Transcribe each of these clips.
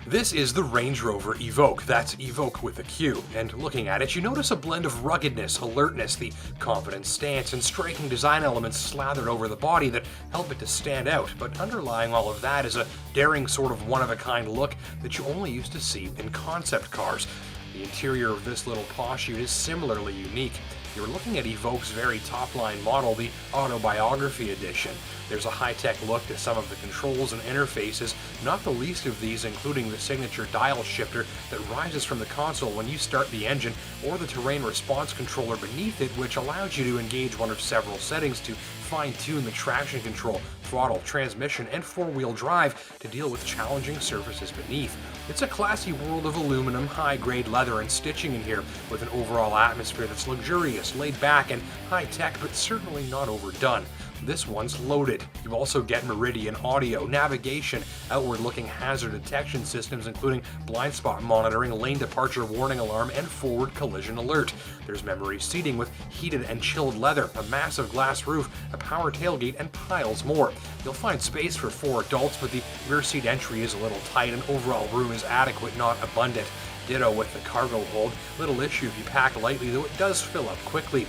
This is the Range Rover Evoque, that's Evoque with a Q, and looking at it you notice a blend of ruggedness, alertness, the confident stance, and striking design elements slathered over the body that help it to stand out, but underlying all of that is a daring sort of one-of-a-kind look that you only used to see in concept cars. The interior of this little posh is similarly unique. You're looking at Evoque's very top-line model, the Autobiography edition. There's a high-tech look to some of the controls and interfaces, not the least of these including the signature dial shifter that rises from the console when you start the engine, or the terrain response controller beneath it, which allows you to engage one of several settings to fine-tune the traction control, throttle, transmission, and four-wheel drive to deal with challenging surfaces beneath. It's a classy world of aluminum, high-grade leather, and stitching in here, with an overall atmosphere that's luxurious, laid back, and high-tech, but certainly not overdone. This one's loaded. You also get Meridian audio, navigation, outward-looking hazard detection systems including blind spot monitoring, lane departure warning alarm, and forward collision alert. There's memory seating with heated and chilled leather, a massive glass roof, a power tailgate, and piles more. You'll find space for 4 adults, but the rear seat entry is a little tight and overall room is adequate, not abundant. Ditto with the cargo hold. Little issue if you pack lightly, though it does fill up quickly.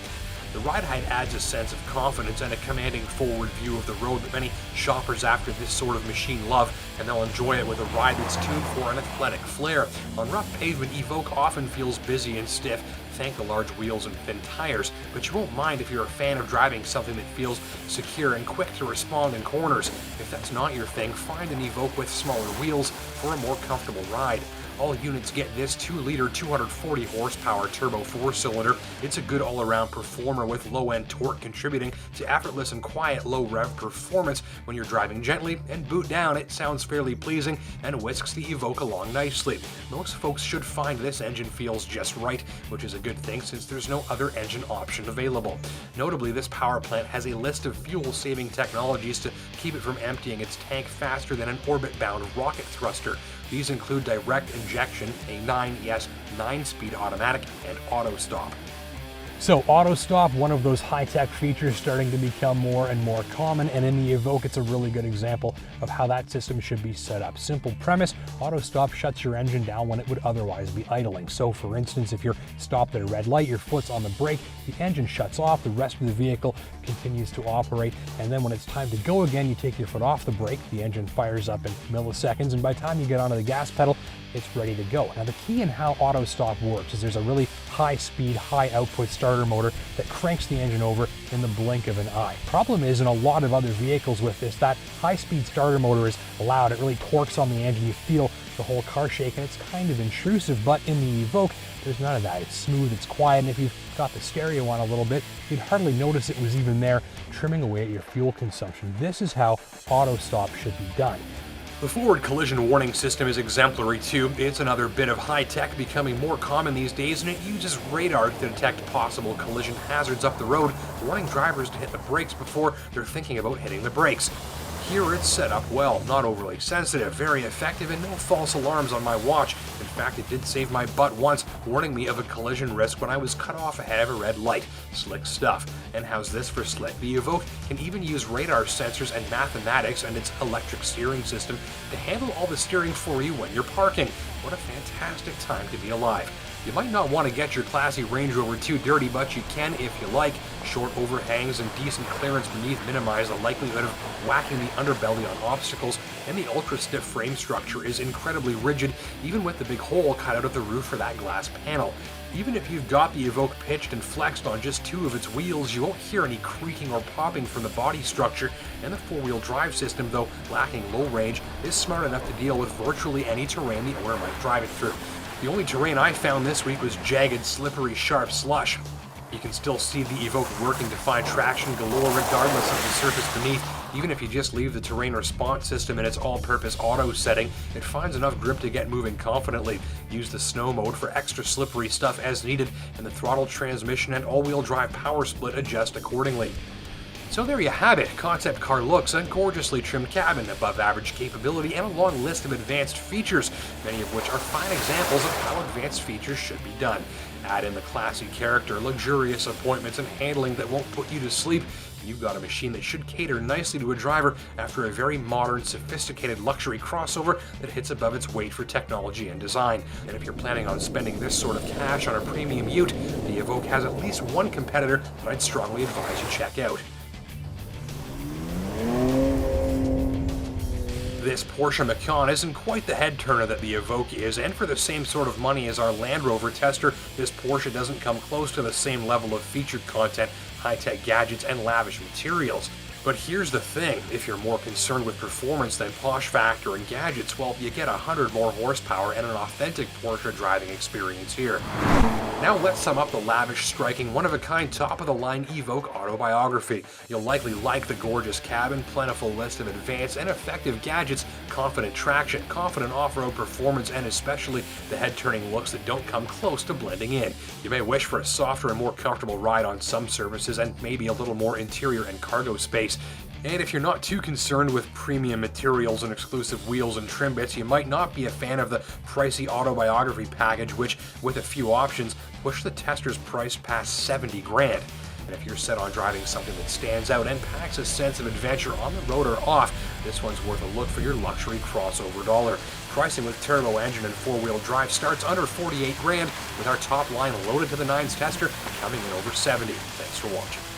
The ride height adds a sense of confidence and a commanding forward view of the road that many shoppers after this sort of machine love, and they'll enjoy it with a ride that's tuned for an athletic flair. On rough pavement, Evoque often feels busy and stiff, thank the large wheels and thin tires, but you won't mind if you're a fan of driving something that feels secure and quick to respond in corners. If that's not your thing, find an Evoque with smaller wheels for a more comfortable ride. All units get this 2-liter 240 horsepower turbo 4-cylinder. It's a good all-around performer with low-end torque contributing to effortless and quiet low-rev performance when you're driving gently, and boot down it sounds fairly pleasing and whisks the Evoque along nicely. Most folks should find this engine feels just right, which is a good thing since there's no other engine option available. Notably, this power plant has a list of fuel-saving technologies to keep it from emptying its tank faster than an orbit-bound rocket thruster. These include direct injection, a 9speed automatic, and auto stop. So auto stop, one of those high-tech features starting to become more and more common, and in the Evoque it's a really good example of how that system should be set up. Simple premise, auto stop shuts your engine down when it would otherwise be idling. So for instance, if you're stopped at a red light, your foot's on the brake, the engine shuts off, the rest of the vehicle continues to operate, and then when it's time to go again, you take your foot off the brake, the engine fires up in milliseconds, and by the time you get onto the gas pedal, it's ready to go. Now the key in how auto stop works is there's a really high speed, high output starter motor that cranks the engine over in the blink of an eye. Problem is, in a lot of other vehicles with this, that high speed starter motor is loud, it really torques on the engine, you feel the whole car shake, and it's kind of intrusive, but in the Evoque, there's none of that. It's smooth, it's quiet, and if you've got the stereo on a little bit, you'd hardly notice it was even there, trimming away at your fuel consumption. This is how auto stop should be done. The forward collision warning system is exemplary too. It's another bit of high-tech becoming more common these days, and it uses radar to detect possible collision hazards up the road, warning drivers to hit the brakes before they're thinking about hitting the brakes. Here it's set up well, not overly sensitive, very effective, and no false alarms on my watch. In fact, it did save my butt once, warning me of a collision risk when I was cut off ahead of a red light. Slick stuff. And how's this for slick? The Evoque can even use radar sensors and mathematics and its electric steering system to handle all the steering for you when you're parking. What a fantastic time to be alive. You might not want to get your classy Range Rover too dirty, but you can if you like. Short overhangs and decent clearance beneath minimize the likelihood of whacking the underbelly on obstacles, and the ultra-stiff frame structure is incredibly rigid, even with the big hole cut out of the roof for that glass panel. Even if you've got the Evoque pitched and flexed on just 2 of its wheels, you won't hear any creaking or popping from the body structure, and the four-wheel drive system, though lacking low range, is smart enough to deal with virtually any terrain the owner might drive it through. The only terrain I found this week was jagged, slippery, sharp slush. You can still see the Evoque working to find traction galore regardless of the surface beneath. Even if you just leave the terrain response system in its all-purpose auto setting, it finds enough grip to get moving confidently. Use the snow mode for extra slippery stuff as needed, and the throttle, transmission, and all-wheel drive power split adjust accordingly. So there you have it, concept car looks, a gorgeously trimmed cabin, above average capability, and a long list of advanced features, many of which are fine examples of how advanced features should be done. Add in the classy character, luxurious appointments, and handling that won't put you to sleep, you've got a machine that should cater nicely to a driver after a very modern, sophisticated luxury crossover that hits above its weight for technology and design. And if you're planning on spending this sort of cash on a premium ute, the Evoque has at least one competitor that I'd strongly advise you check out. This Porsche Macan isn't quite the head turner that the Evoque is, and for the same sort of money as our Land Rover tester, this Porsche doesn't come close to the same level of featured content, high-tech gadgets, and lavish materials. But here's the thing, if you're more concerned with performance than posh factor and gadgets, well, you get 100 more horsepower and an authentic Porsche driving experience here. Now let's sum up the lavish, striking, one-of-a-kind, top-of-the-line Evoque Autobiography. You'll likely like the gorgeous cabin, plentiful list of advanced and effective gadgets, confident traction, confident off-road performance, and especially the head-turning looks that don't come close to blending in. You may wish for a softer and more comfortable ride on some surfaces and maybe a little more interior and cargo space. And if you're not too concerned with premium materials and exclusive wheels and trim bits, you might not be a fan of the pricey Autobiography package, which, with a few options, push the tester's price past 70 grand. And if you're set on driving something that stands out and packs a sense of adventure on the road or off, this one's worth a look for your luxury crossover dollar. Pricing with turbo engine and four-wheel drive starts under 48 grand, with our top line loaded to the nines tester coming in over 70. Thanks for watching.